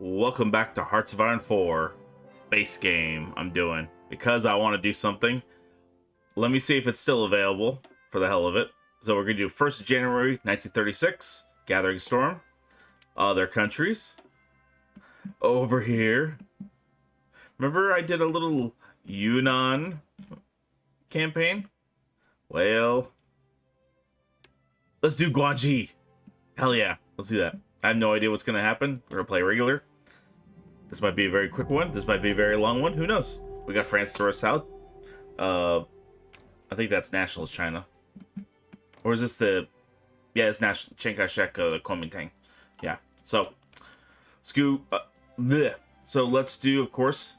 Welcome back to Hearts of Iron 4 base game I'm doing because I want to do something. Let me see if it's still available for the hell of it. So we're going to do 1st January 1936, Gathering Storm, other countries. Over here. Remember I did a little Yunnan campaign? Well, let's do Guangxi. Hell yeah, let's do that. I have no idea what's going to happen. We're going to play regular. This might be a very quick one. This might be a very long one. Who knows? We got France to our south. I think that's Nationalist China. Or is this the... Yeah, it's Chiang Kai-shek, the Kuomintang. Yeah. So, let's go... So let's do, of course,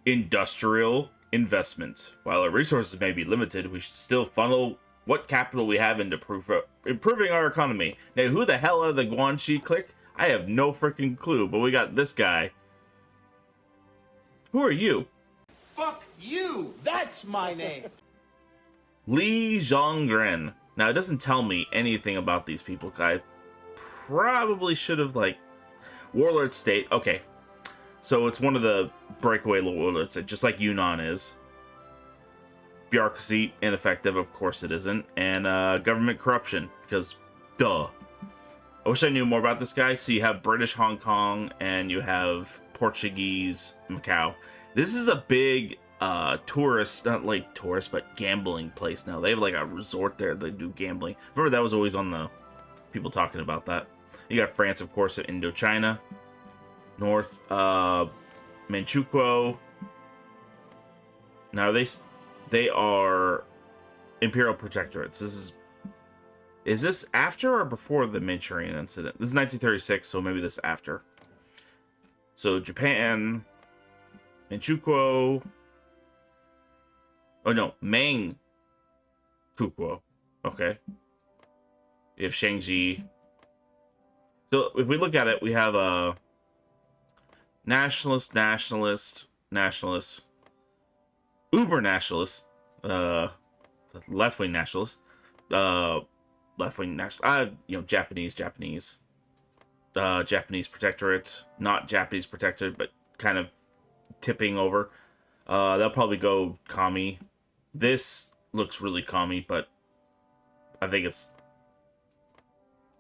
industrial investment. While our resources may be limited, we should still funnel what capital we have into improving our economy. Now, who the hell are the Guangxi Clique? I have no freaking clue, but we got this guy. Who are you? Fuck you! That's my name! Li Zongren. Now, it doesn't tell me anything about these people. I probably should have, like... Warlord state. Okay. So it's one of the breakaway warlords, just like Yunnan is. Bureaucracy, ineffective. Of course it isn't. And government corruption, because, duh. I wish I knew more about this guy. So you have British Hong Kong, and you have Portuguese Macau. This is a big tourist, not like tourist, but gambling place now. They have like a resort there. They do gambling. Remember that was always on the people talking about that. You got France, of course, in Indochina. North, Manchukuo. Now they are imperial protectorates. Is this after or before the Manchurian incident? This is 1936, so maybe this after. So Japan, Manchukuo. Oh no, Manchukuo. Okay. You have Shangji. So if we look at it, we have a nationalist, uber nationalist, left-wing nationalist, left-wing national, Japanese protectorate, not Japanese protectorate, but kind of tipping over. They'll probably go commie. This looks really commie, but I think it's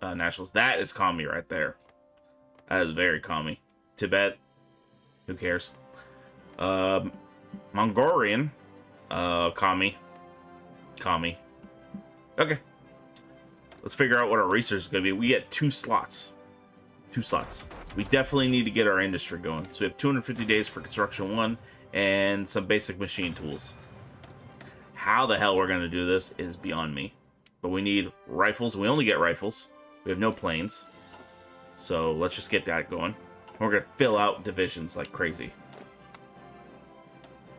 nationalist. That is commie right there. That is very commie. Tibet, who cares? Mongolian, commie. Okay. Let's figure out what our research is going to be. We get 2 slots. 2 slots. We definitely need to get our industry going. So we have 250 days for construction 1 and some basic machine tools. How the hell we're going to do this is beyond me. But we need rifles. We only get rifles. We have no planes. So let's just get that going. We're going to fill out divisions like crazy.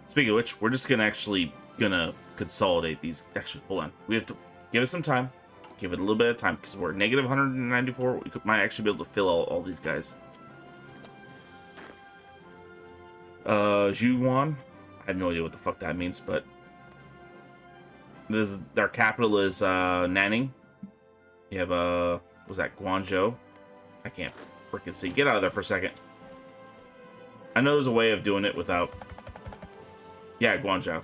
Speaking of which, we're just going to consolidate these. Actually, hold on. We have to give it some time. Give it a little bit of time because we're negative 194. We might actually be able to fill all these guys. Zhuwan. I have no idea what the fuck that means, but their capital is Nanning. You have was that Guangzhou? I can't freaking see. Get out of there for a second. I know there's a way of doing it without. Yeah, Guangzhou.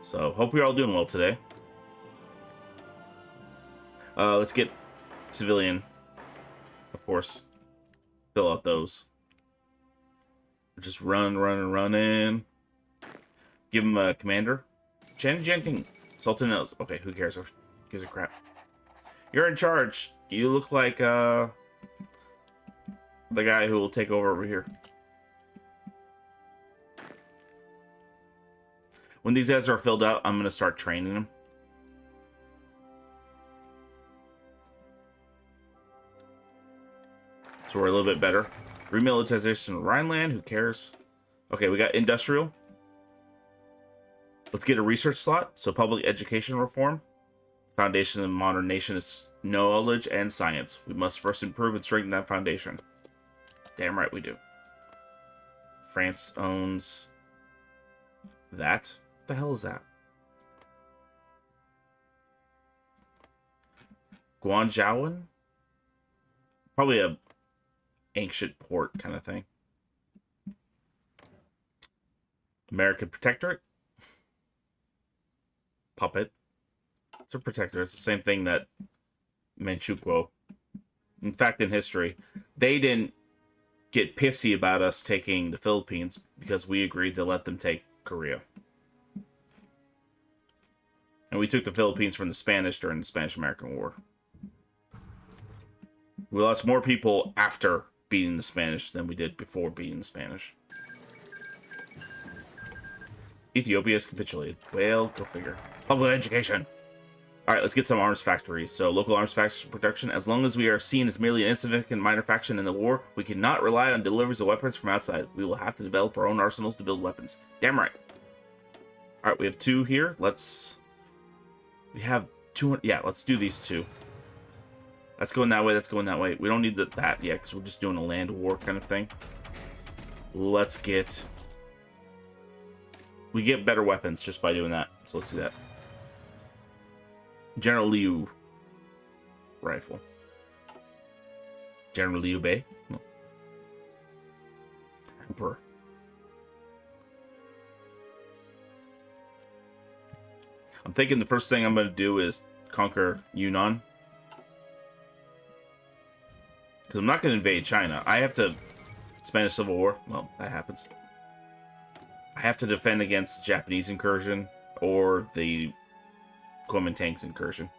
So, hope you're all doing well today. Let's get civilian, of course. Fill out those. Just run in. Give him a commander. Chen Jianping. Sultan knows. Okay, who cares? Who gives a crap? You're in charge. You look like, the guy who will take over here. When these guys are filled out, I'm going to start training them. So we're a little bit better. Remilitarization of Rhineland, who cares? Okay, we got industrial. Let's get a research slot. So public education reform. Foundation of the modern nation is knowledge and science. We must first improve and strengthen that foundation. Damn right we do. France owns that. What the hell is that? Guangzhouan? Probably a ancient port kind of thing. American Protectorate. Puppet. It's a protectorate. It's the same thing that Manchukuo. In fact, in history, they didn't get pissy about us taking the Philippines because we agreed to let them take Korea. And we took the Philippines from the Spanish during the Spanish-American War. We lost more people after beating the Spanish than we did before beating the Spanish. Ethiopia has capitulated. Well, go figure. Public education. Alright, let's get some arms factories. So, local arms factory production. As long as we are seen as merely an insignificant minor faction in the war, we cannot rely on deliveries of weapons from outside. We will have to develop our own arsenals to build weapons. Damn right. Alright, we have 2 here. We have 200... Yeah, let's do these 2. That's going that way, that's going that way. We don't need that yet, because we're just doing a land war kind of thing. Let's get... We get better weapons just by doing that. So let's do that. General Liu rifle. General Liu Bei? No. Emperor. I'm thinking the first thing I'm going to do is conquer Yunnan. Because I'm not going to invade China. I have to... Spanish Civil War. Well, that happens. I have to defend against the Japanese incursion or the Kuomintang's incursion.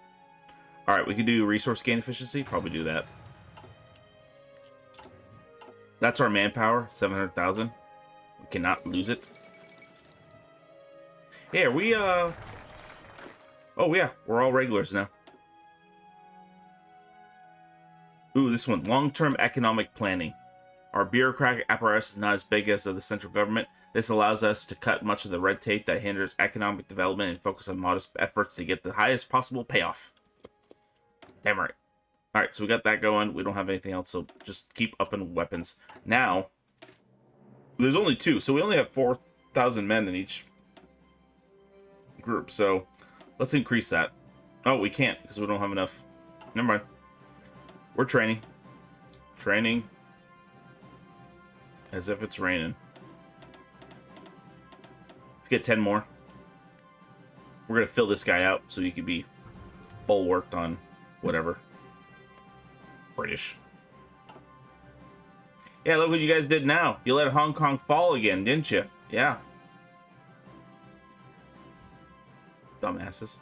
Alright, we can do resource gain efficiency. Probably do that. That's our manpower. 700,000. We cannot lose it. Hey, are we, Oh, yeah. We're all regulars now. Ooh, this one. Long-term economic planning. Our bureaucratic apparatus is not as big as the central government. This allows us to cut much of the red tape that hinders economic development and focus on modest efforts to get the highest possible payoff. Damn right. Alright, so we got that going. We don't have anything else, so just keep upping weapons. Now, there's only 2, so we only have 4,000 men in each group, so let's increase that. Oh, we can't, because we don't have enough. Never mind. We're training. Training. As if it's raining. Let's get 10 more. We're going to fill this guy out so he can be bulwarked on whatever. British. Yeah, look what you guys did now. You let Hong Kong fall again, didn't you? Yeah. Dumbasses.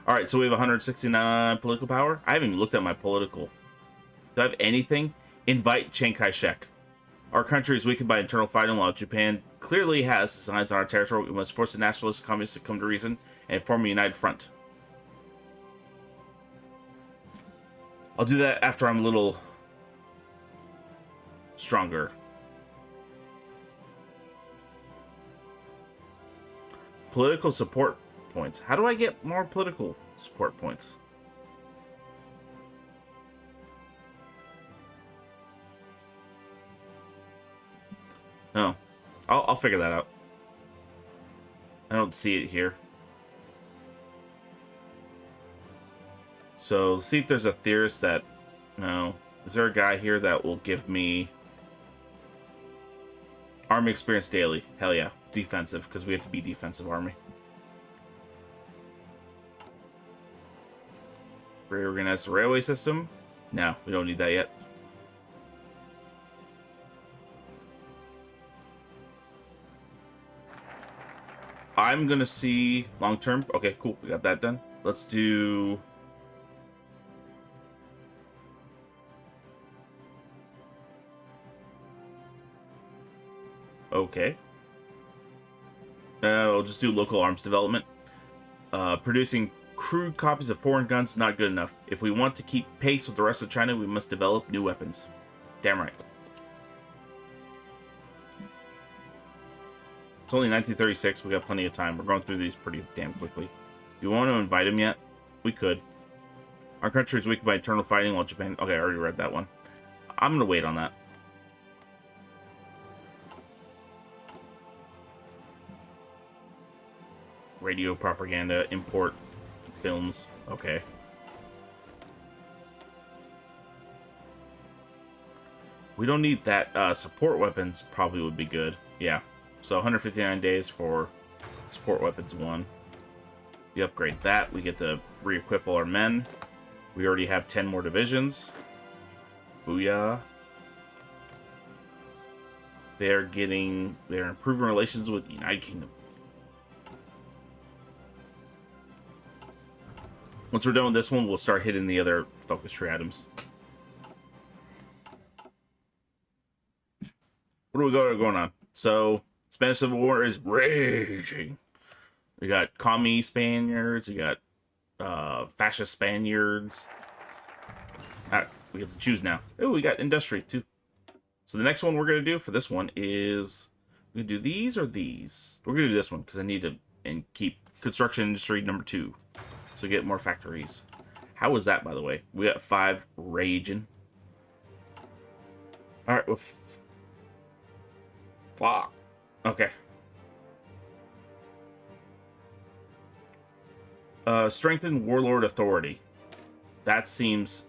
Alright, so we have 169 political power. I haven't even looked at my political. Do I have anything? Invite Chiang Kai-shek. Our country is weakened by internal fighting while Japan clearly has designs on our territory. We must force the nationalist communists to come to reason and form a united front. I'll do that after I'm a little stronger. Political support points. How do I get more political support points? No. I'll figure that out. I don't see it here. So, see if there's a theorist that... No. Is there a guy here that will give me... Army experience daily? Hell yeah. Defensive, because we have to be defensive army. Reorganize the railway system? No, we don't need that yet. I'm gonna see long term. Okay, cool. We got that done. Let's do... Okay. We'll just do local arms development. Producing crude copies of foreign guns is not good enough. If we want to keep pace with the rest of China, we must develop new weapons. Damn right. It's only 1936. We got plenty of time. We're going through these pretty damn quickly. Do you want to invite him yet? We could. Our country is weakened by internal fighting while Japan... Okay, I already read that one. I'm going to wait on that. Radio propaganda, import films. Okay. We don't need that. Support weapons probably would be good. Yeah. So 159 days for support weapons 1. We upgrade that. We get to re-equip all our men. We already have 10 more divisions. Booyah. They're improving relations with the United Kingdom. Once we're done with this one, we'll start hitting the other focus tree items. What do we got going on? So, Spanish Civil War is raging. We got commie Spaniards. We got fascist Spaniards. We get to choose now. Oh, we got industry too. So the next one we're going to do for this one is... we do these or these? We're going to do this one because I need to keep construction industry number 2. So get more factories. How was that, by the way? We got 5 raging. Alright, well... fuck. Okay. Strengthen Warlord authority. That seems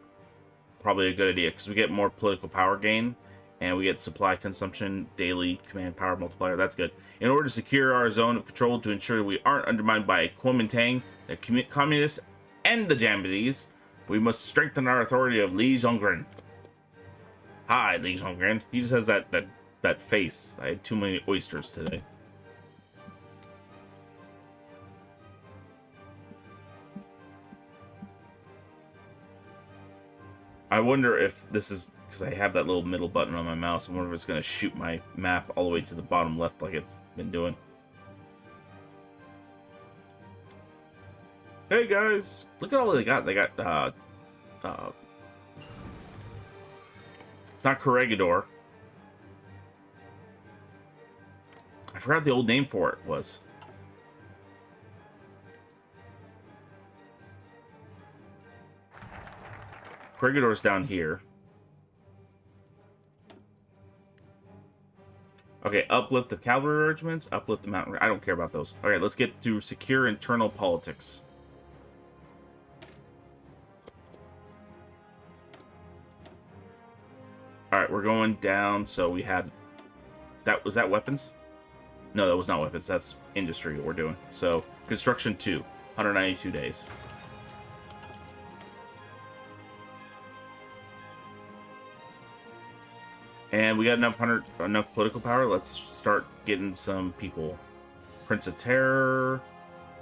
probably a good idea, because we get more political power gain, and we get supply consumption, daily command power multiplier. That's good. In order to secure our zone of control to ensure we aren't undermined by Kuomintang, the communists, and the Japanese, we must strengthen our authority of Li Zongren. Hi, Li Zongren. He just has that face. I had too many oysters today. I wonder if this is because I have that little middle button on my mouse. I wonder if it's going to shoot my map all the way to the bottom left like it's been doing. Hey guys, look at all they got. They got it's not Corregidor. I forgot the old name for it was. Corregidor's down here. Okay, uplift of cavalry regiments, uplift the mountain. I don't care about those. Okay, let's get to secure internal politics. Alright, we're going down. So we had... that was that weapons? No, that was not weapons. That's industry what we're doing. So, construction 2, 192 days. And we got enough political power. Let's start getting some people. Prince of Terror,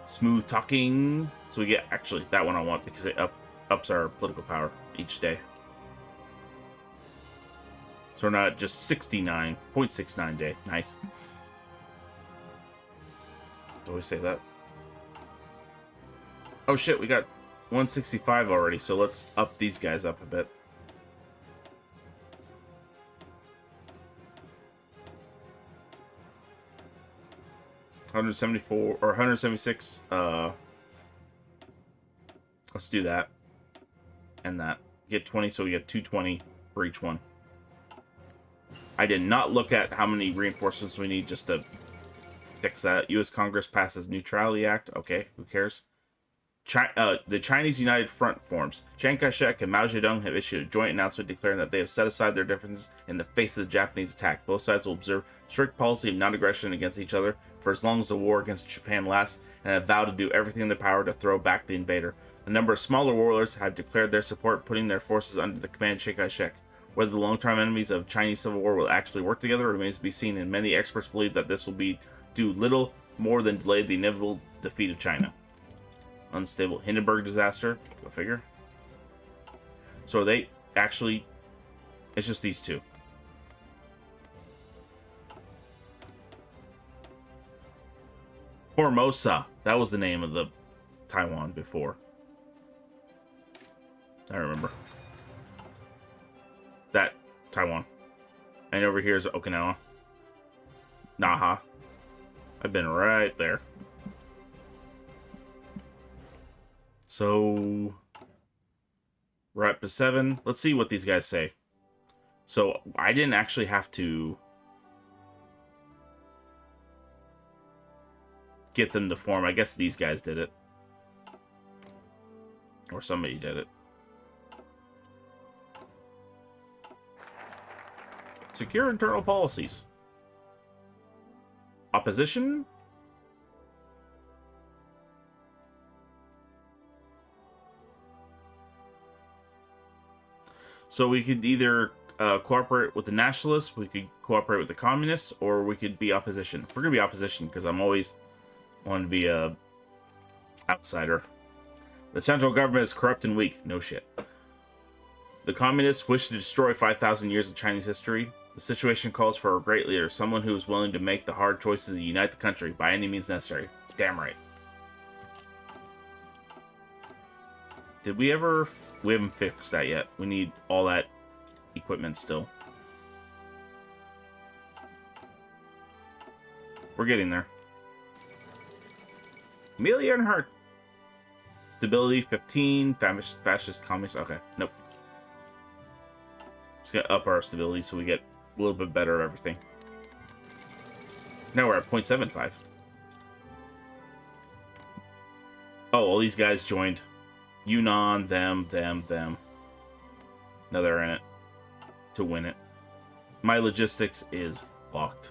smooth talking. So we get actually that one I want because it ups our political power each day. So we're not just 69.69 day. Nice. Always say that. Oh shit, we got 165 already. So let's up these guys up a bit. $174 or 176. Let's do that and that. Get 20, so we get 220 for each one. I did not look at how many reinforcements we need just to fix that. U.S. Congress passes Neutrality Act. Okay, who cares? The Chinese United Front forms. Chiang Kai-shek and Mao Zedong have issued a joint announcement declaring that they have set aside their differences in the face of the Japanese attack. Both sides will observe strict policy of non-aggression against each other for as long as the war against Japan lasts, and have vowed to do everything in their power to throw back the invader. A number of smaller warlords have declared their support, putting their forces under the command of Chiang Kai-shek. Whether the long-term enemies of Chinese Civil War will actually work together remains to be seen, and many experts believe that this will do little more than delay the inevitable defeat of China. Unstable Hindenburg disaster. Go figure. So are they actually... it's just these two. Formosa. That was the name of the Taiwan before. I remember. That Taiwan. And over here is Okinawa. Naha. I've been right there. So we're up to 7. Let's see what these guys say. So I didn't actually have to get them to form. I guess these guys did it. Or somebody did it. Secure internal policies. Opposition? So we could either cooperate with the nationalists, we could cooperate with the communists, or we could be opposition. We're gonna be opposition because I'm always wanting to be a outsider. The central government is corrupt and weak. No shit. The communists wish to destroy 5,000 years of Chinese history. The situation calls for a great leader, someone who is willing to make the hard choices and unite the country by any means necessary. Damn right. Did we ever... We haven't fixed that yet. We need all that equipment still. We're getting there. Amelia and her. Stability 15. Fascist communist. Okay. Nope. Just gotta up our stability so we get a little bit better at everything. Now we're at 0.75. Oh, all these guys joined. Yunnan, them. Now they're in it. To win it. My logistics is fucked.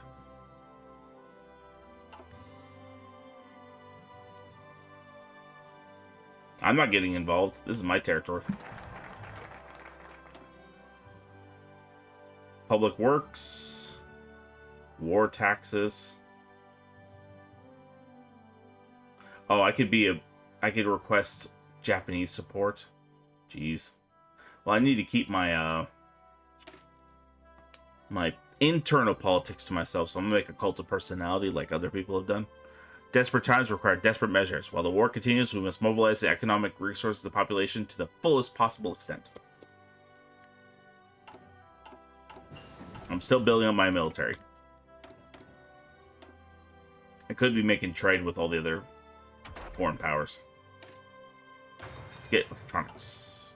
I'm not getting involved. This is my territory. Public works. War taxes. Oh, I could request Japanese support. Jeez. Well, I need to keep my my internal politics to myself, so I'm gonna make a cult of personality like other people have done. Desperate times require desperate measures. While the war continues, we must mobilize the economic resources of the population to the fullest possible extent. I'm still building up my military. I could be making trade with all the other foreign powers. Let's get electronics.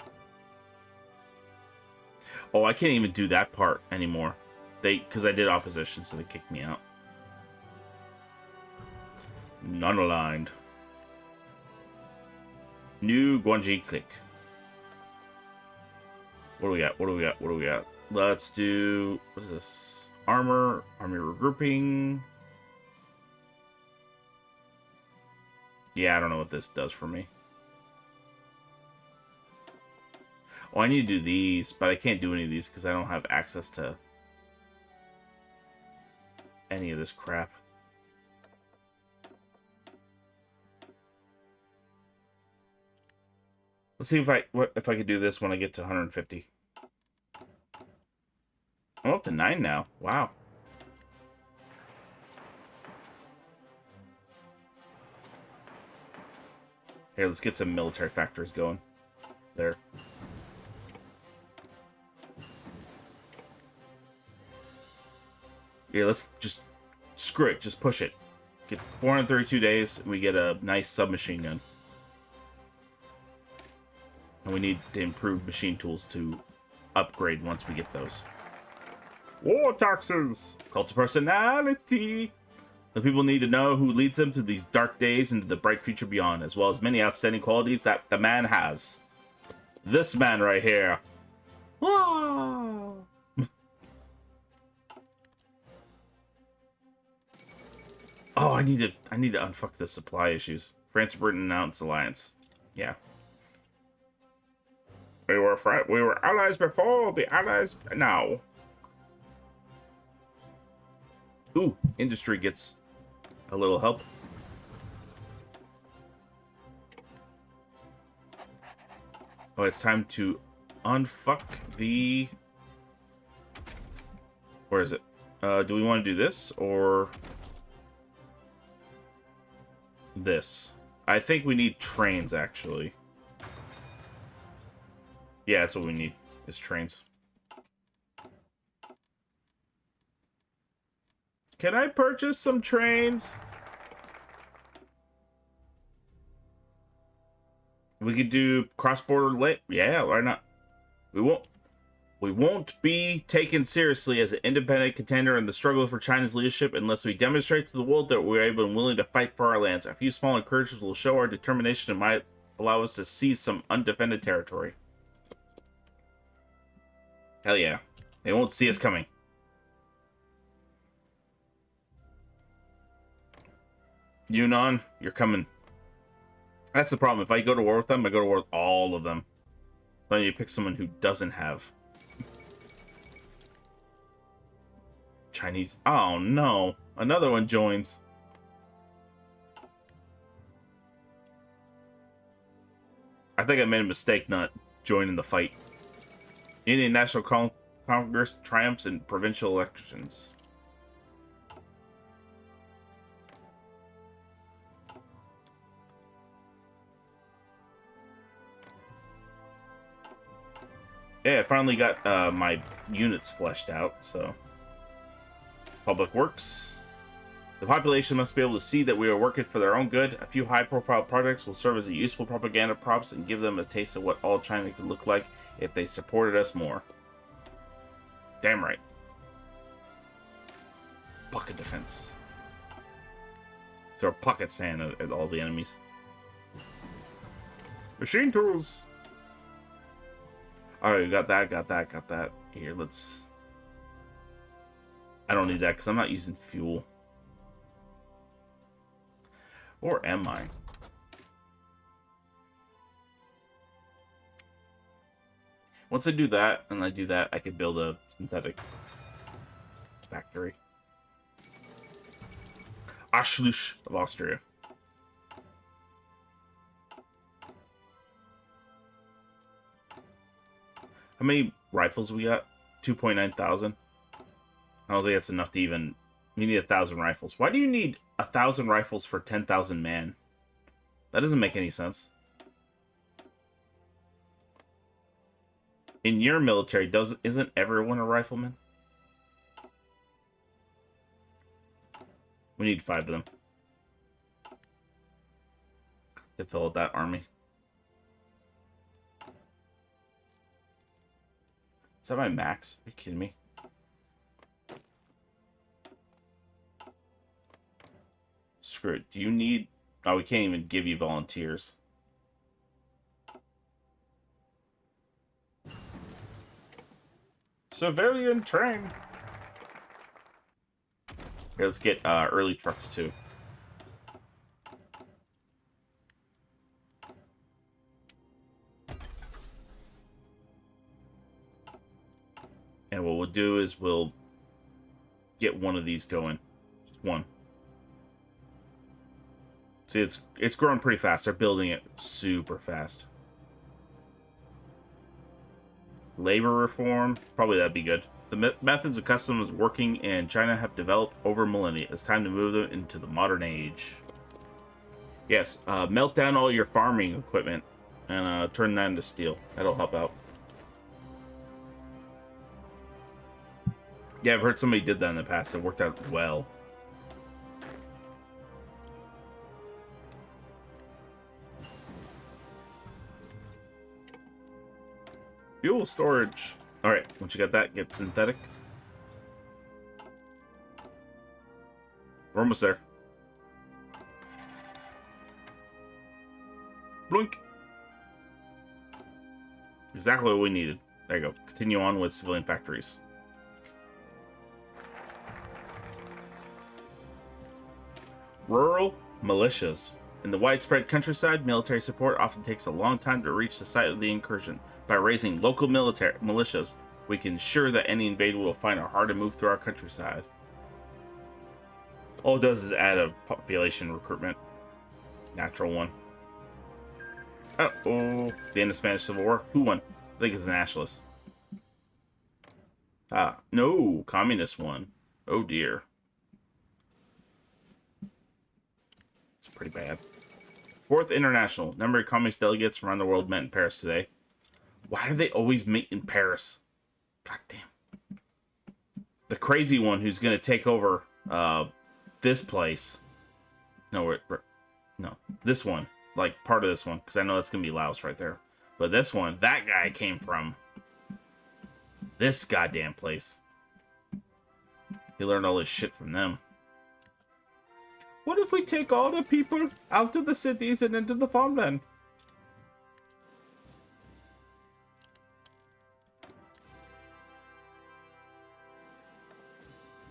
Oh, I can't even do that part anymore. Because I did opposition, so they kicked me out. Non-aligned. New Guangxi Clique. What do we got? Let's do... What is this? Armor. Army regrouping. Yeah, I don't know what this does for me. Oh, I need to do these, but I can't do any of these because I don't have access to any of this crap. Let's see if I could do this when I get to 150. I'm up to 9 now. Wow. Here, let's get some military factories going. There. Yeah, let's just... Screw it. Just push it. Get 432 days, and we get a nice submachine gun. And we need to improve machine tools to upgrade once we get those. War taxes! Cult of personality! The people need to know who leads them through these dark days into the bright future beyond, as well as many outstanding qualities that the man has. This man right here. Wow. Oh, I need to unfuck the supply issues. France and Britain announce alliance. Yeah. We were allies before, be allies now. Ooh, industry gets a little help. Oh, it's time to unfuck the... Where is it? Do we want to do this or this? I think we need trains, actually. Yeah, that's what we need, is trains. Can I purchase some trains? We could do cross-border lit. Yeah, why not? We won't be taken seriously as an independent contender in the struggle for China's leadership unless we demonstrate to the world that we're able and willing to fight for our lands. A few small incursions will show our determination and might allow us to seize some undefended territory. Hell yeah. They won't see us coming. Yunnan, you're coming. That's the problem. If I go to war with them, I go to war with all of them. So I need to pick someone who doesn't have Chinese. Oh no, another one joins. I think I made a mistake not joining the fight. Indian National Congress triumphs in provincial elections. Yeah, I finally got my units fleshed out, so. Public Works. The population must be able to see that we are working for their own good. A few high-profile projects will serve as a useful propaganda props and give them a taste of what all China could look like if they supported us more. Damn right. Pocket defense. Throw pocket sand at all the enemies. Machine tools. Alright, got that. Here, let's... I don't need that because I'm not using fuel. Or am I? Once I do that, and I do that, I can build a synthetic factory. Aschluss of Austria. How many rifles we got? 2.9 thousand. I don't think that's enough to even... You need 1,000 rifles. Why do you need 1,000 rifles for 10,000 man? That doesn't make any sense. In your military, isn't everyone a rifleman? We need 5 of them to fill out that army. Is that my max? Are you kidding me? Screw it. Do you need... Oh, we can't even give you volunteers. Civilian train. Okay, let's get early trucks too. And what we'll do is we'll get one of these going. Just one. See, it's growing pretty fast. They're building it super fast. Labor reform, probably that'd be good. The methods and customs working in China have developed over millennia. It's time to move them into the modern age. Yes, melt down all your farming equipment and turn that into steel. That'll help out. Yeah, I've heard somebody did that in the past. It worked out well. Fuel storage. Alright, once you got that, get synthetic. We're almost there. Blink. Exactly what we needed. There you go. Continue on with civilian factories. Rural militias. In the widespread countryside, military support often takes a long time to reach the site of the incursion. By raising local militias, we can ensure that any invader will find it hard to move through our countryside. All it does is add a population recruitment. Natural one. Uh-oh. The end of Spanish Civil War. Who won? I think it's the Nationalists. Ah, no. Communist won. Oh dear. It's pretty bad. Fourth International. Number of communist delegates from around the world met in Paris today. Why do they always meet in Paris? God damn. The crazy one who's going to take over this place. No, no. This one. Like, part of this one. Because I know that's going to be Laos right there. But this one, that guy came from this goddamn place. He learned all this shit from them. What if we take all the people out of the cities and into the farmland?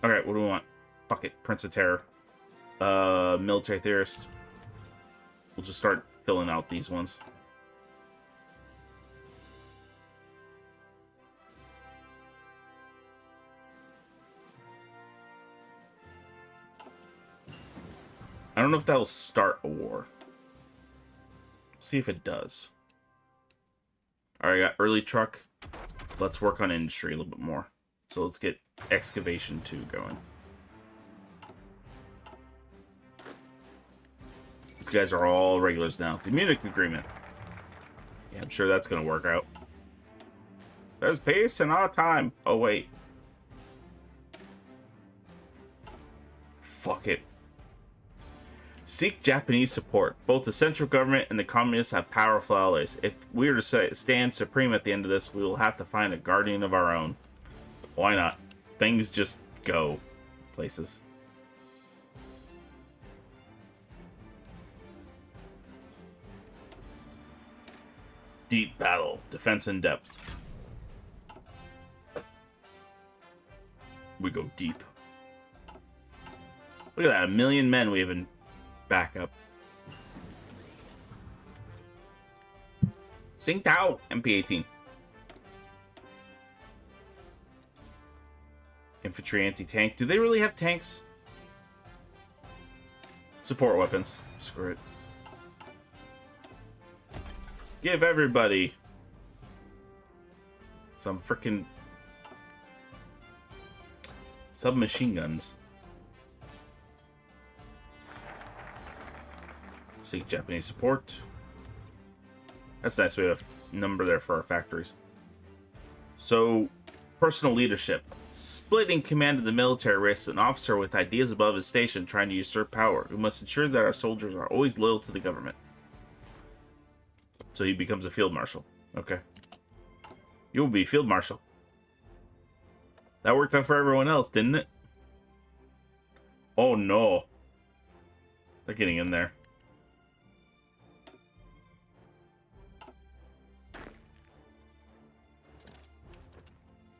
Alright, what do we want? Fuck it, Prince of Terror. Military theorist. We'll just start filling out these ones. I don't know if that will start a war. See if it does. Alright, I got early truck. Let's work on industry a little bit more. So let's get excavation 2 going. These guys are all regulars now. The Munich Agreement. Yeah, I'm sure that's going to work out. There's peace in our time. Oh, wait. Fuck it. Seek Japanese support. Both the central government and the communists have powerful allies. If we are to stand supreme at the end of this, we will have to find a guardian of our own. Why not? Things just go places. Deep battle. Defense in depth. We go deep. Look at that. 1 million men we have in backup. Sing Tao. MP-18. Infantry anti-tank. Do they really have tanks? Support weapons. Screw it. Give everybody some frickin' submachine guns. Seek Japanese support. That's nice. We have a number there for our factories. So, personal leadership. Splitting command of the military risks an officer with ideas above his station trying to usurp power. We must ensure that our soldiers are always loyal to the government. So he becomes a field marshal. Okay. You'll be field marshal. That worked out for everyone else, didn't it? Oh no. They're getting in there.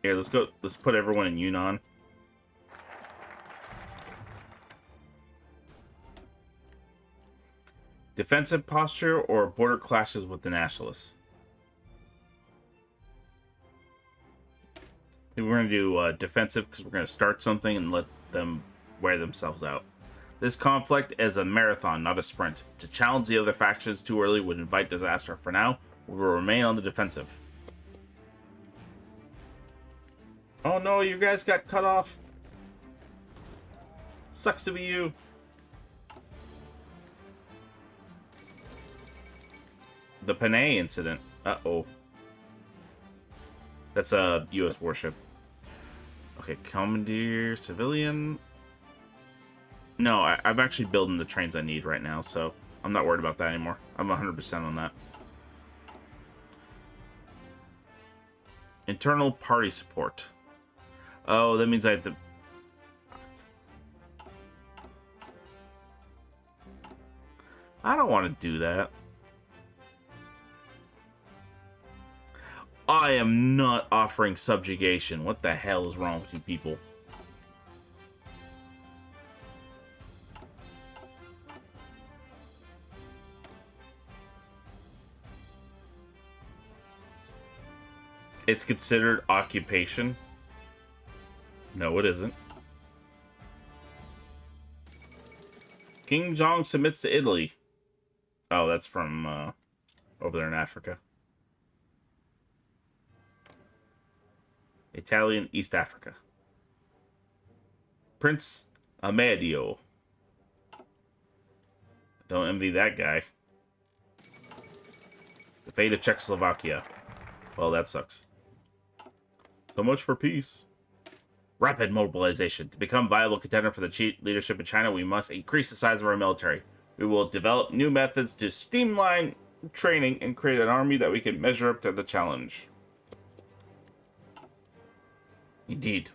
Here, let's go. Let's put everyone in Yunnan. Defensive posture or border clashes with the Nationalists? I think we're going to do defensive because we're going to start something and let them wear themselves out. This conflict is a marathon, not a sprint. To challenge the other factions too early would invite disaster. For now, we will remain on the defensive. Oh no, you guys got cut off. Sucks to be you. The Panay incident. Uh-oh. That's a U.S. warship. Okay, commandeer, civilian. No, I'm actually building the trains I need right now, so I'm not worried about that anymore. I'm 100% on that. Internal party support. Oh, that means I have to... I don't want to do that. I am not offering subjugation. What the hell is wrong with you people? It's considered occupation. No, it isn't. King Jong submits to Italy. Oh, that's from over there in Africa. Italian East Africa. Prince Amadeo. Don't envy that guy. The fate of Czechoslovakia. Well, that sucks. So much for peace. Rapid mobilization. To become viable contender for the leadership in China, we must increase the size of our military. We will develop new methods to streamline training and create an army that we can measure up to the challenge. Indeed.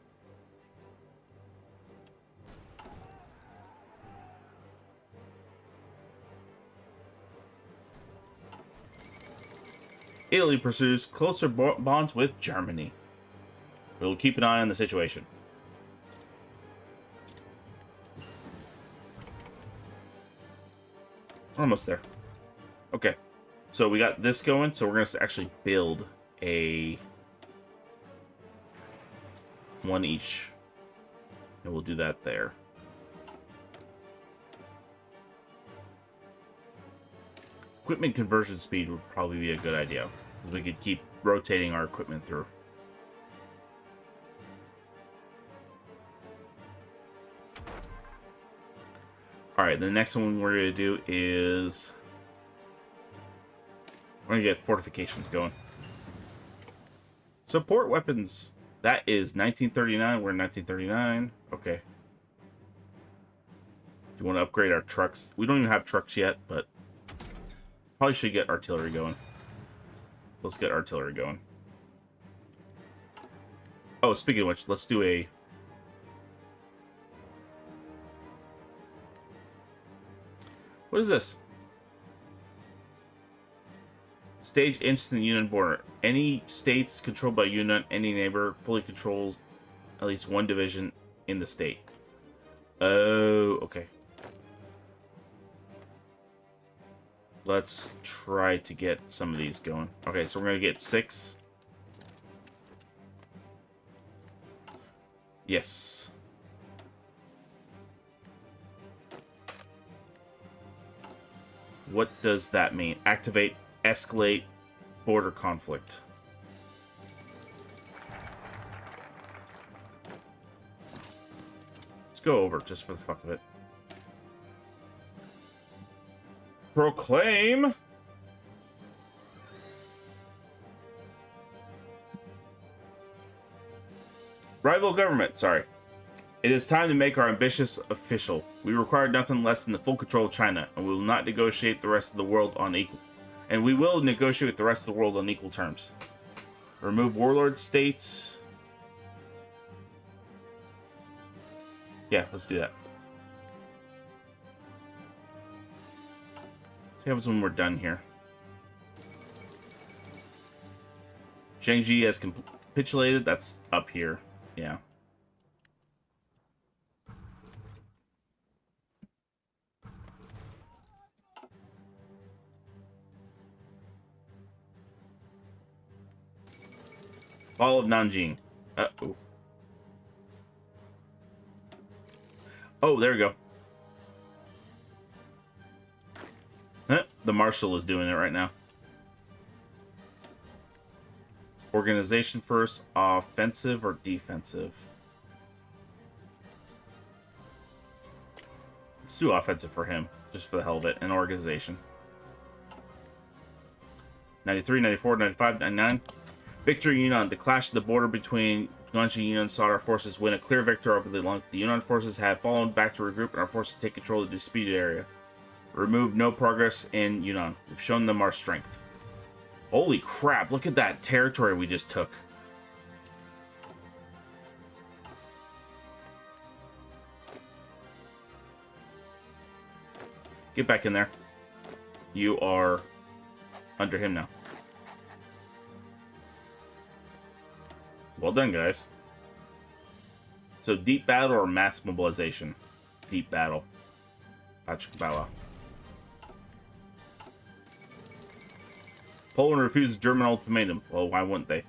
Italy pursues closer bonds with Germany. We will keep an eye on the situation. We're almost there. Okay. So we got this going, so we're going to actually build a one each. And we'll do that there. Equipment conversion speed would probably be a good idea, because we could keep rotating our equipment through. Alright, the next one we're going to do is... we're going to get fortifications going. Support weapons. That is 1939. We're in 1939. Okay. Do you want to upgrade our trucks? We don't even have trucks yet, but probably should get artillery going. Let's get artillery going. Oh, speaking of which, let's do a... what is this? Stage instant Yunnan border. Any states controlled by Yunnan, any neighbor fully controls at least one division in the state. Oh, okay. Let's try to get some of these going. Okay, so we're going to get 6. Yes. What does that mean? Activate, escalate, border conflict. Let's go over just for the fuck of it. Proclaim. Rival government, sorry. It is time to make our ambitions official. We require nothing less than the full control of China, and we will not negotiate the rest of the world on equal. And we will negotiate with the rest of the world on equal terms. Remove warlord states. Yeah, let's do that. See what happens when we're done here. Guangxi has capitulated. That's up here. Yeah. Fall of Nanjing. Uh-oh. Oh, there we go. Huh, the Marshal is doing it right now. Organization first, offensive or defensive? Let's do offensive for him, just for the hell of it, and organization. 93, 94, 95, 99. Victory Yunnan. The clash of the border between Guanxi and Yunnan saw our forces win a clear victory over the Lung. The Yunnan forces have fallen back to regroup, and our forces take control of the disputed area. Remove no progress in Yunnan. We've shown them our strength. Holy crap, look at that territory we just took. Get back in there. You are under him now. Well done, guys. So, deep battle or mass mobilization? Deep battle. Patrick Bauer. Poland refuses German ultimatum. Well, why wouldn't they?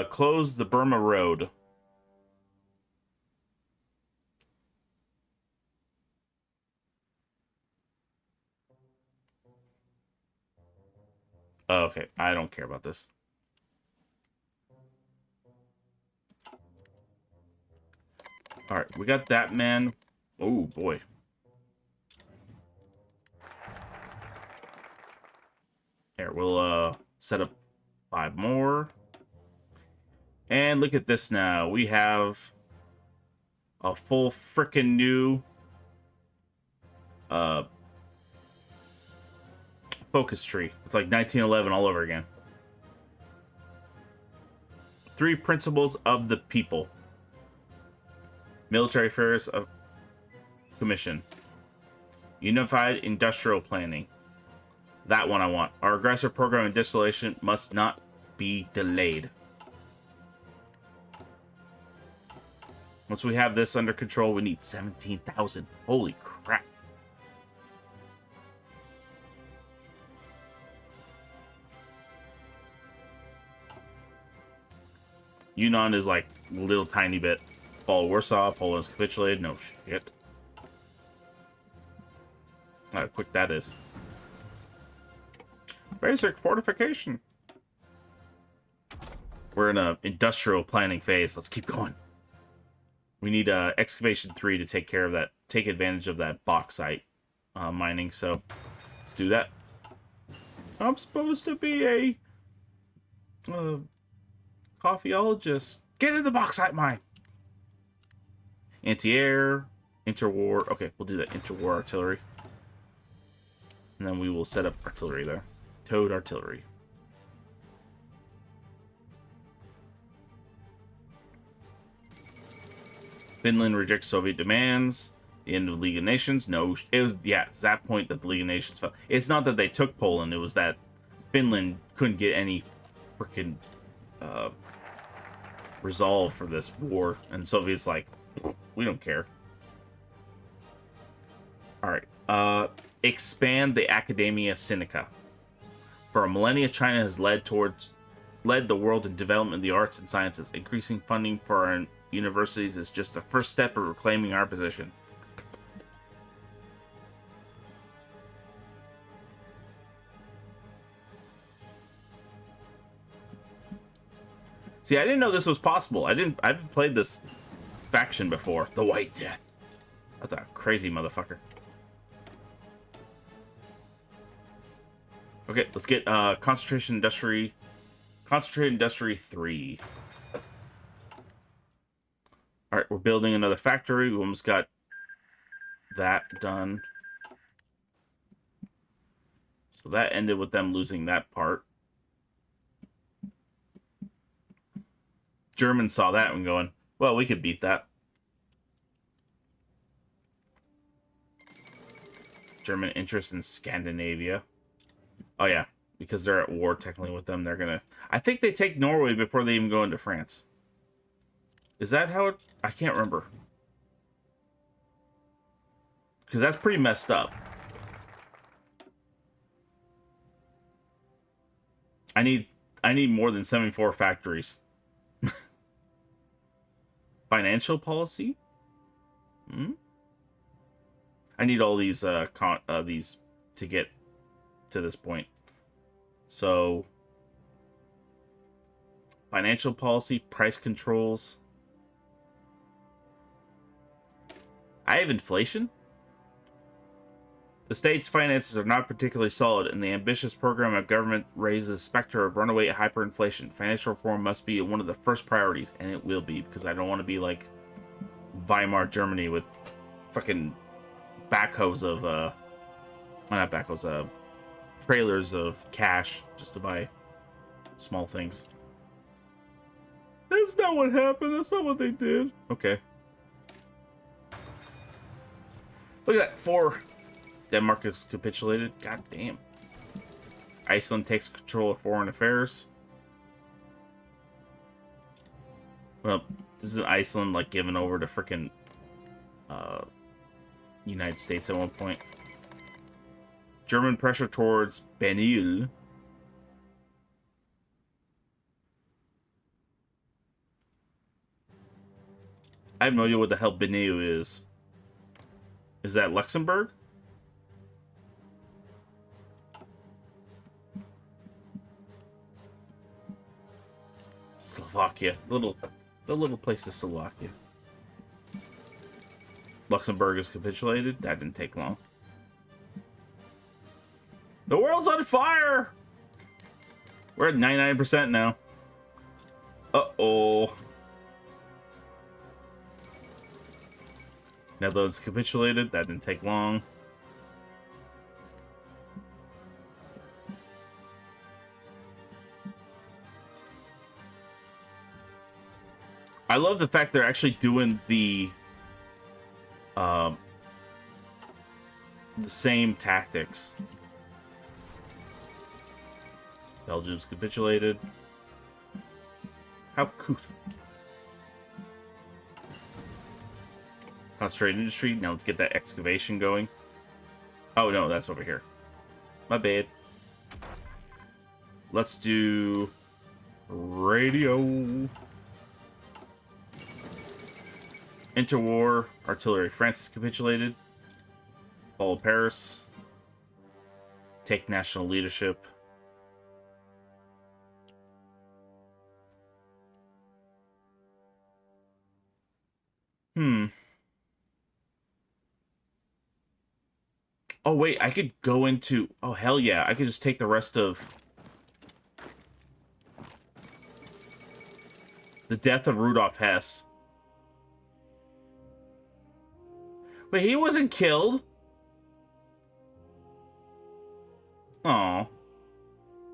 Close the Burma Road. Oh, okay, I don't care about this. Alright, we got that man. Oh, boy. Here, we'll set up 5 more. And look at this now. We have a full frickin' new focus tree. It's like 1911 all over again. 3 principles of the people. Military affairs of commission. Unified industrial planning. That one I want. Our aggressor program and distillation must not be delayed. Once we have this under control, we need 17,000. Holy crap. Yunnan is like a little tiny bit. Fall of Warsaw, Poland's capitulated. No shit. How quick that is. Basic fortification. We're in a industrial planning phase. Let's keep going. We need excavation 3 to take care of that. Take advantage of that bauxite mining. So let's do that. I'm supposed to be a coffeeologist. Get in the bauxite mine. Anti-air, interwar. Okay, we'll do that. Interwar artillery. And then we will set up artillery there. Towed artillery. Finland rejects Soviet demands. The end of the League of Nations. No, it was, yeah, it's that point that the League of Nations fell. It's not that they took Poland. It was that Finland couldn't get any freaking resolve for this war. And Soviets like, we don't care. Alright. Expand the Academia Sinica. For a millennia, China has led the world in development of the arts and sciences. Increasing funding for our universities is just the first step of reclaiming our position. See, I didn't know this was possible. I haven't played this faction before. The White Death. That's a crazy motherfucker. Okay, let's get Concentrated Industry 3. Alright, we're building another factory. We almost got that done. So that ended with them losing that part. Germans saw that and going, well, we could beat that. German interest in Scandinavia. Oh, yeah. Because they're at war technically with them, they're gonna... I think they take Norway before they even go into France. Is that how it... I can't remember. Because that's pretty messed up. I need more than 74 factories. Financial policy? Hmm? I need all these these to get to this point. So financial policy, price controls. I have inflation. The state's finances are not particularly solid, and the ambitious program of government raises the specter of runaway hyperinflation. Financial reform must be one of the first priorities, and it will be, because I don't want to be like Weimar Germany with fucking backhoes of not backhoes, trailers of cash just to buy small things. That's not what happened. That's not what they did. Okay. Look at that. 4. Denmark has capitulated. God damn. Iceland takes control of foreign affairs. Well, this is Iceland like given over to frickin' United States at one point. German pressure towards Benil. I have no idea what the hell Benil is. Is that Luxembourg? Slovakia. The little place is Slovakia. Luxembourg is capitulated. That didn't take long. The world's on fire! We're at 99% now. Uh-oh. Netherlands capitulated. That didn't take long. I love the fact they're actually doing the same tactics. Belgium's capitulated. How couth. Concentrated industry. Now let's get that excavation going. Oh, no, that's over here. My bad. Let's do radio. Interwar artillery. France has capitulated. Fall of Paris. Take national leadership. Oh, wait, I could go into... Oh, hell yeah. I could just take the rest of... The death of Rudolf Hess. Wait, he wasn't killed? Oh.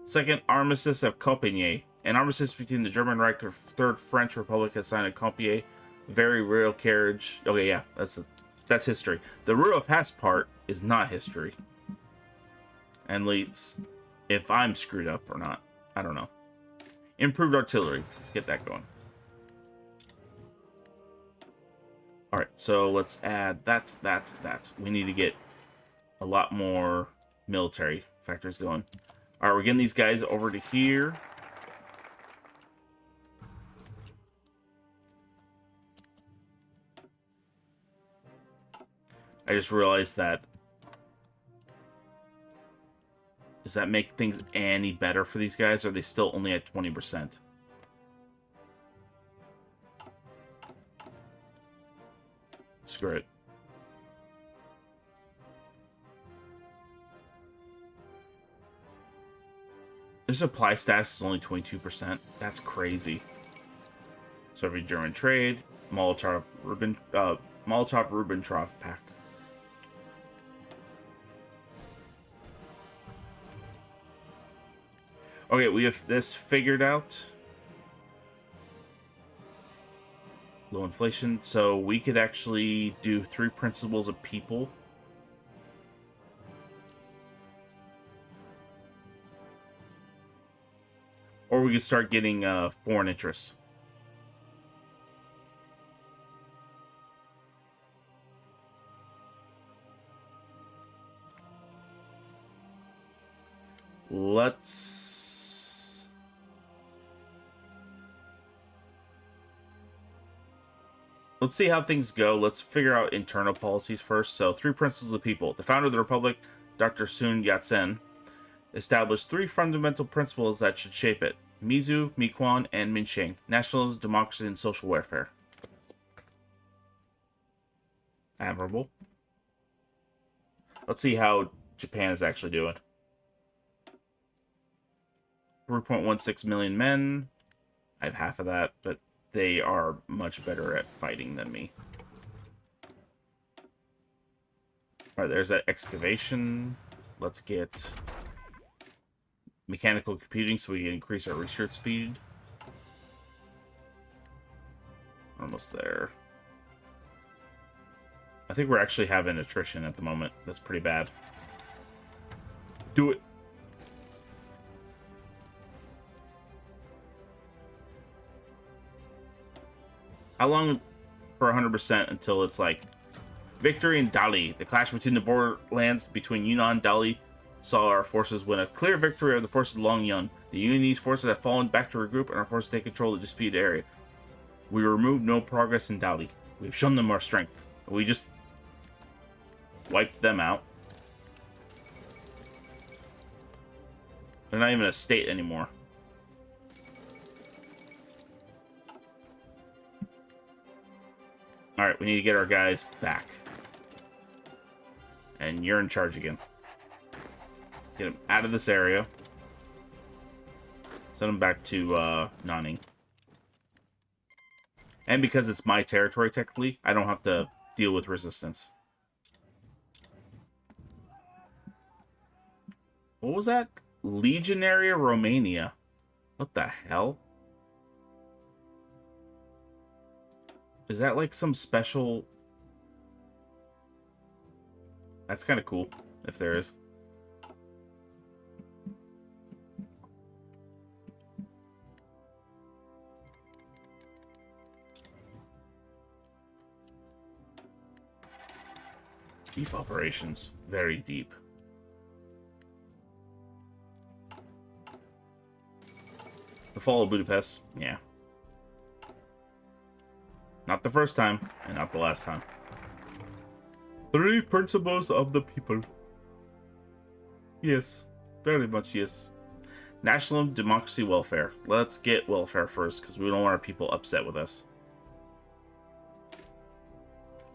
Second armistice of Compiègne. An armistice between the German Reich and Third French Republic has signed at Compiègne. Very real carriage. Okay, yeah, that's history. The Rudolf Hess part is not history. And least, if I'm screwed up or not, I don't know. Improved artillery. Let's get that going. Alright, so let's add that. We need to get a lot more military factors going. Alright, we're getting these guys over to here. I just realized that. Does that make things any better for these guys, or are they still only at 20%? Screw it. Their supply status is only 22%. That's crazy. So every German trade, Molotov-Ribbentrop pact. Okay, we have this figured out. Low inflation. So we could actually do 3 principles of people. Or we could start getting foreign interest. Let's see how things go. Let's figure out internal policies first. So, 3 principles of the people. The founder of the Republic, Dr. Sun Yat-sen, established 3 fundamental principles that should shape it. Mizu, Miquan, and Minsheng. Nationalism, democracy, and social welfare. Admirable. Let's see how Japan is actually doing. 3.16 million men. I have half of that, but they are much better at fighting than me. Alright, there's that excavation. Let's get mechanical computing so we can increase our research speed. Almost there. I think we're actually having attrition at the moment. That's pretty bad. Do it. How long for 100% until it's like victory in Dali? The clash between the borderlands between Yunnan and Dali saw our forces win a clear victory over the forces of Long Yun. The Yunnanese forces have fallen back to regroup and our forces take control of the disputed area. We removed no progress in Dali. We've shown them our strength. We just wiped them out. They're not even a state anymore. Alright, we need to get our guys back. And you're in charge again. Get them out of this area. Send them back to Nanning. And because it's my territory, technically, I don't have to deal with resistance. What was that? Legionaria Romania. What the hell? Is that like some special... That's kind of cool, if there is. Deep operations. Very deep. The fall of Budapest. Yeah. Not the first time, and not the last time. 3 principles of the people. Yes. Very much yes. Nationalism, democracy, welfare. Let's get welfare first, because we don't want our people upset with us.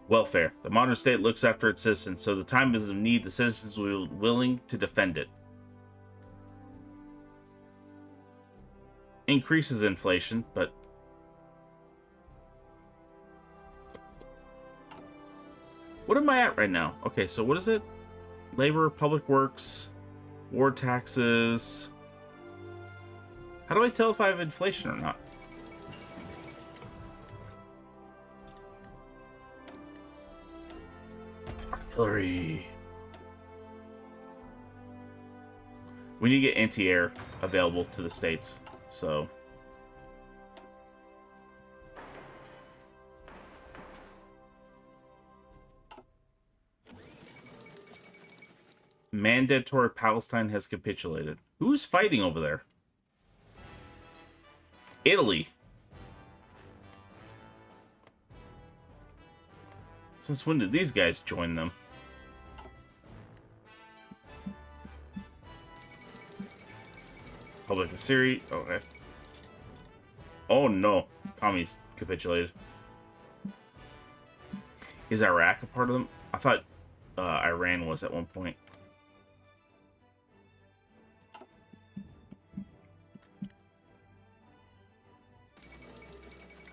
Welfare. The modern state looks after its citizens, so the time is of need, the citizens will be willing to defend it. Increases inflation, but... What am I at right now? Okay, so what is it? Labor, public works, war taxes... How do I tell if I have inflation or not? Artillery. We need to get anti-air available to the states, so... Mandatory Palestine has capitulated. Who's fighting over there? Italy. Since when did these guys join them? Public of Syria. Okay. Oh no. Commies capitulated. Is Iraq a part of them? I thought Iran was at one point.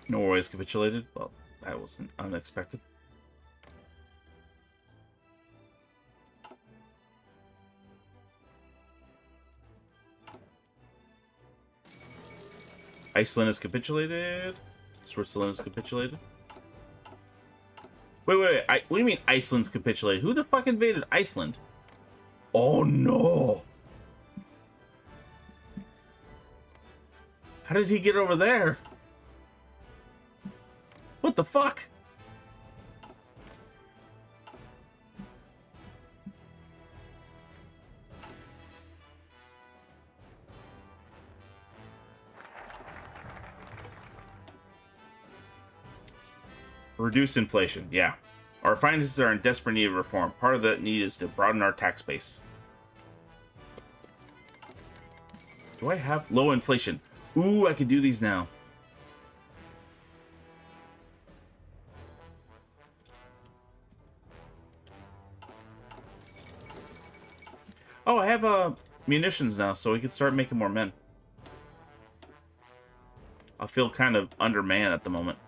Norway is capitulated. Well, that wasn't unexpected. Iceland is capitulated. Switzerland is capitulated. Wait. What do you mean Iceland's capitulated? Who the fuck invaded Iceland? Oh no! How did he get over there? What the fuck? Reduce inflation. Yeah. Our finances are in desperate need of reform. Part of that need is to broaden our tax base. Do I have low inflation? Ooh, I can do these now. Oh, I have munitions now, so we can start making more men. I feel kind of undermanned at the moment.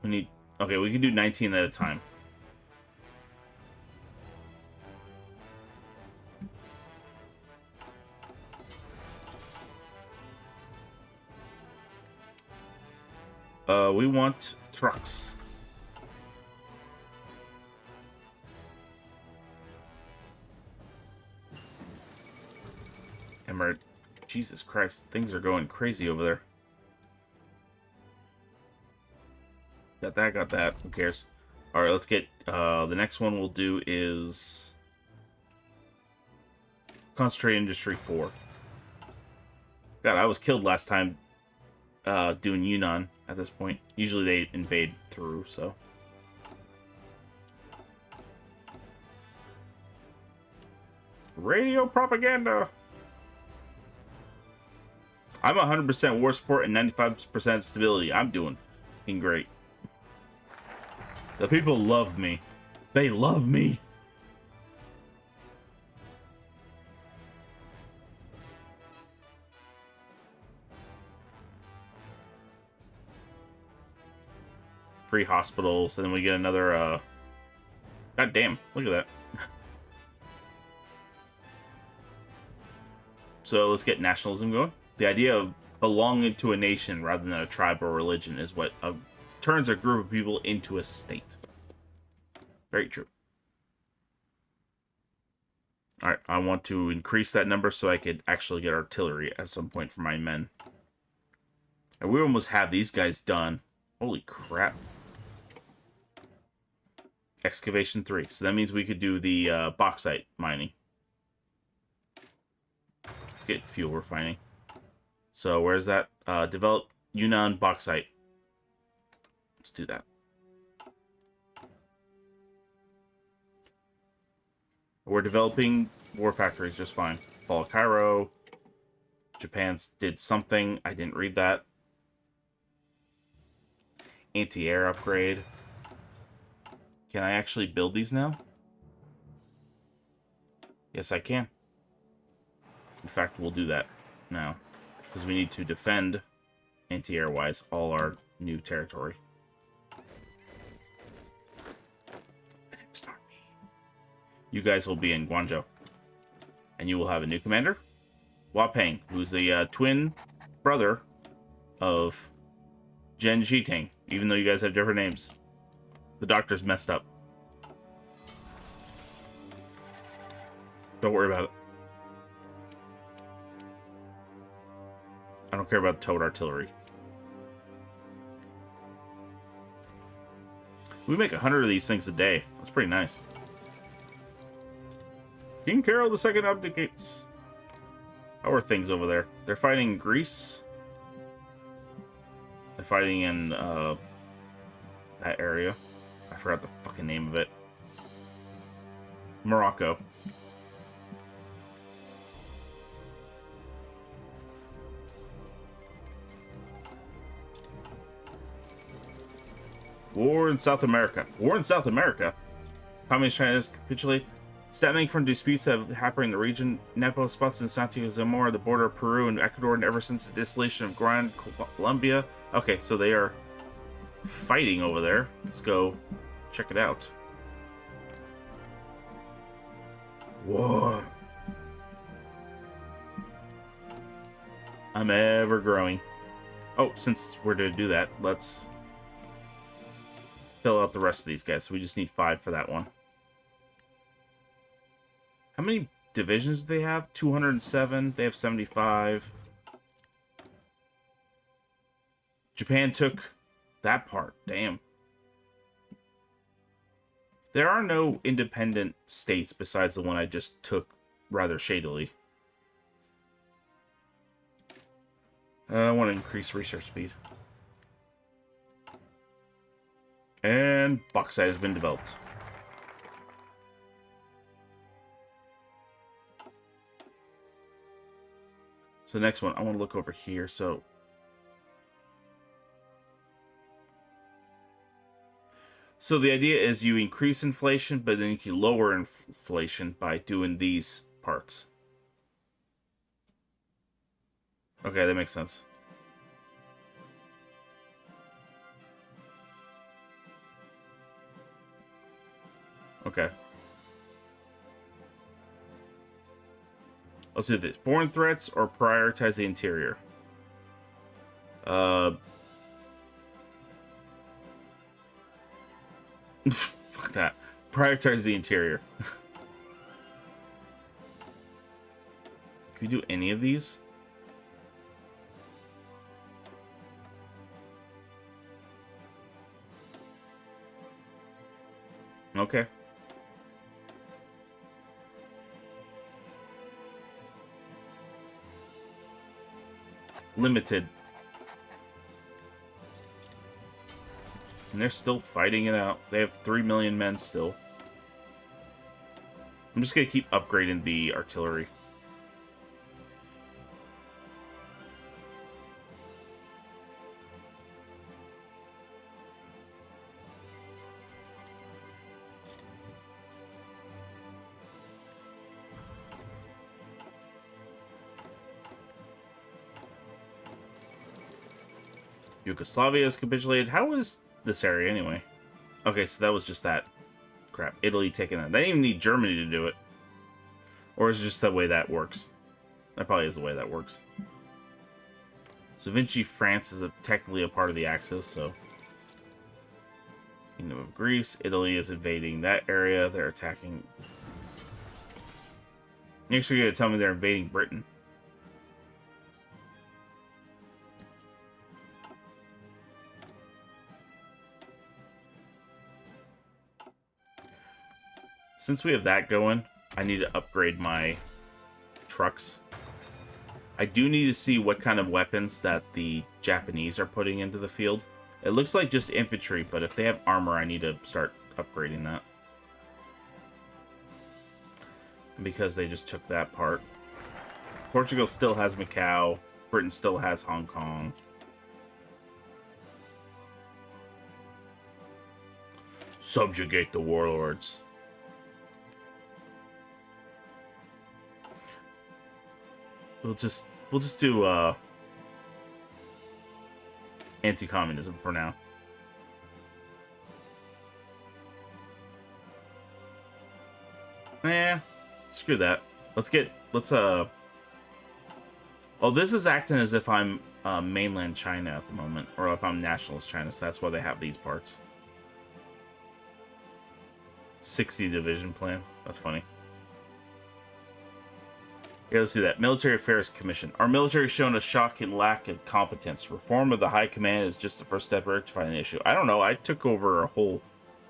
We need... Okay, we can do 19 at a time. We want trucks. Emirate. Jesus Christ, things are going crazy over there. Got that. Who cares? Alright, let's get... the next one we'll do is... Concentrate Industry 4. God, I was killed last time doing Yunnan at this point. Usually they invade through, so... Radio propaganda! I'm 100% war support and 95% stability. I'm doing fucking great. The people love me. They love me. Free hospitals, and then we get another, God damn, look at that. So let's get nationalism going. The idea of belonging to a nation rather than a tribe or religion is what turns a group of people into a state. Very true. Alright, I want to increase that number so I could actually get artillery at some point for my men. And we almost have these guys done. Holy crap. Excavation 3. So that means we could do the bauxite mining. Let's get fuel refining. So where's that? Develop Yunnan bauxite. Let's do that. We're developing war factories just fine. Fall of Cairo. Japan's did something. I didn't read that. Anti-air upgrade. Can I actually build these now? Yes, I can. In fact, we'll do that now. Because we need to defend, anti-air-wise, all our new territory. The next army. You guys will be in Guangzhou. And you will have a new commander. Wapeng, who's the twin brother of Zhen Zhiting, even though you guys have different names. The doctor's messed up. Don't worry about it. I don't care about towed artillery. We make 100 of these things a day. That's pretty nice. King Carol II abdicates. How are things over there? They're fighting in Greece. They're fighting in that area. I forgot the fucking name of it. Morocco. War in South America. War in South America? Communist China capitulate. Stemming from disputes that have happened in the region, Nepo spots in Santiago Zamora, the border of Peru and Ecuador, and ever since the dissolution of Gran Colombia. Okay, so they are fighting over there. Let's go check it out. Whoa. I'm ever growing. Oh, since we're to do that, let's fill out the rest of these guys. So we just need 5 for that one. How many divisions do they have? 207. They have 75. Japan took that part. Damn. There are no independent states besides the one I just took rather shadily. I want to increase research speed. And bauxite has been developed. So the next one, I want to look over here. So the idea is you increase inflation, but then you can lower inflation by doing these parts. Okay, that makes sense. Okay. Let's do this. Foreign threats or prioritize the interior? Fuck that. Prioritize the interior. Can we do any of these? Okay. Limited. And they're still fighting it out. They have 3 million men still. I'm just going to keep upgrading the artillery. Yugoslavia has capitulated. How is this area anyway? Okay, so that was just that. Crap. Italy taking that. They didn't even need Germany to do it. Or is it just the way that works? That probably is the way that works. So Vinci France is technically a part of the Axis, so... Kingdom of Greece. Italy is invading that area. They're attacking... You're actually going to tell me they're invading Britain. Since we have that going, I need to upgrade my trucks. I do need to see what kind of weapons that the Japanese are putting into the field. It looks like just infantry, but if they have armor, I need to start upgrading that. Because they just took that part. Portugal still has Macau. Britain still has Hong Kong. Subjugate the warlords. We'll just do anti-communism for now. Eh, screw that. Oh, this is acting as if I'm mainland China at the moment, or if I'm nationalist China, so that's why they have these parts. 60 division plan. That's funny. Yeah, let's do that. Military Affairs Commission. Our military has shown a shocking lack of competence. Reform of the high command is just the first step to rectifying the issue. I don't know. I took over a whole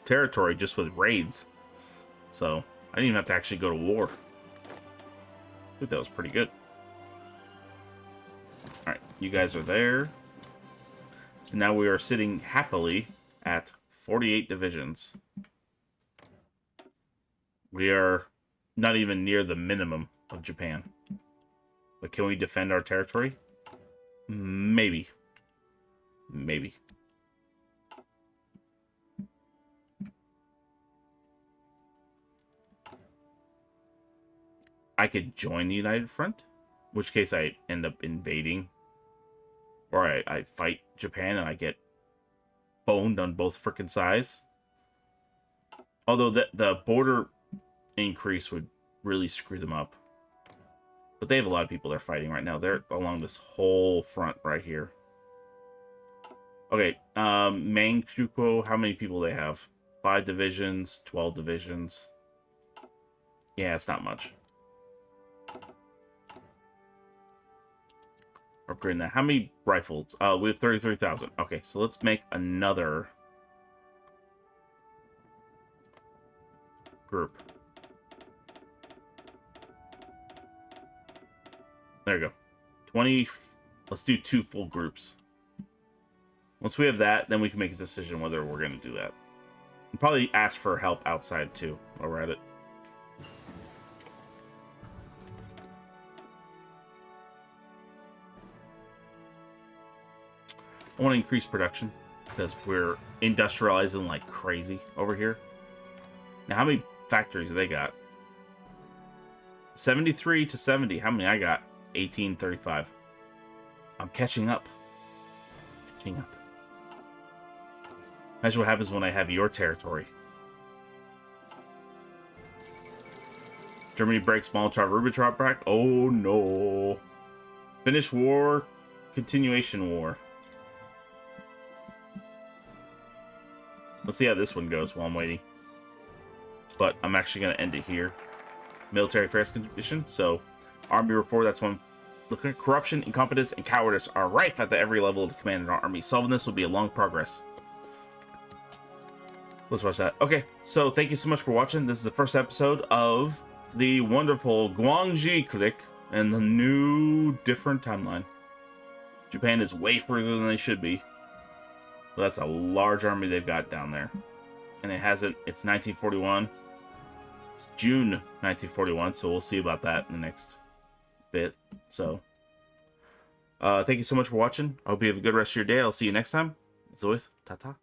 territory just with raids. So, I didn't even have to actually go to war. I think that was pretty good. Alright, you guys are there. So now we are sitting happily at 48 divisions. We are not even near the minimum of Japan. But can we defend our territory? Maybe. Maybe. I could join the United Front, in which case I end up invading. Or I fight Japan and I get boned on both frickin' sides. Although the border increase would really screw them up. But they have a lot of people they're fighting right now. They're along this whole front right here. Okay, Manchukuo, how many people they have? 5 divisions, 12 divisions. Yeah, it's not much. Upgrading that. How many rifles? We have 33,000. Okay, so let's make another group. There you go. 20. Let's do 2 full groups. Once we have that, then we can make a decision whether we're going to do that. And probably ask for help outside too while we're at it. I want to increase production because we're industrializing like crazy over here. Now, how many factories do they got? 73 to 70. How many I got? 1835. I'm catching up. Catching up. Imagine what happens when I have your territory. Germany breaks Molotov-Ribbentrop Pact. Oh no. Finish war. Continuation war. Let's see how this one goes while I'm waiting. But I'm actually going to end it here. Military Affairs Commission. So, Army Reform, that's one. Looking at corruption, incompetence, and cowardice are rife at every level of the command in our army. Solving this will be a long progress. Let's watch that. Okay, so thank you so much for watching. This is the first episode of the wonderful Guangxi Clique and the new, different timeline. Japan is way further than they should be. Well, that's a large army they've got down there. And it hasn't, it's 1941. It's June 1941, so we'll see about that in the next bit. So, thank you so much for watching. I hope you have a good rest of your day. I'll see you next time. As always, ta-ta.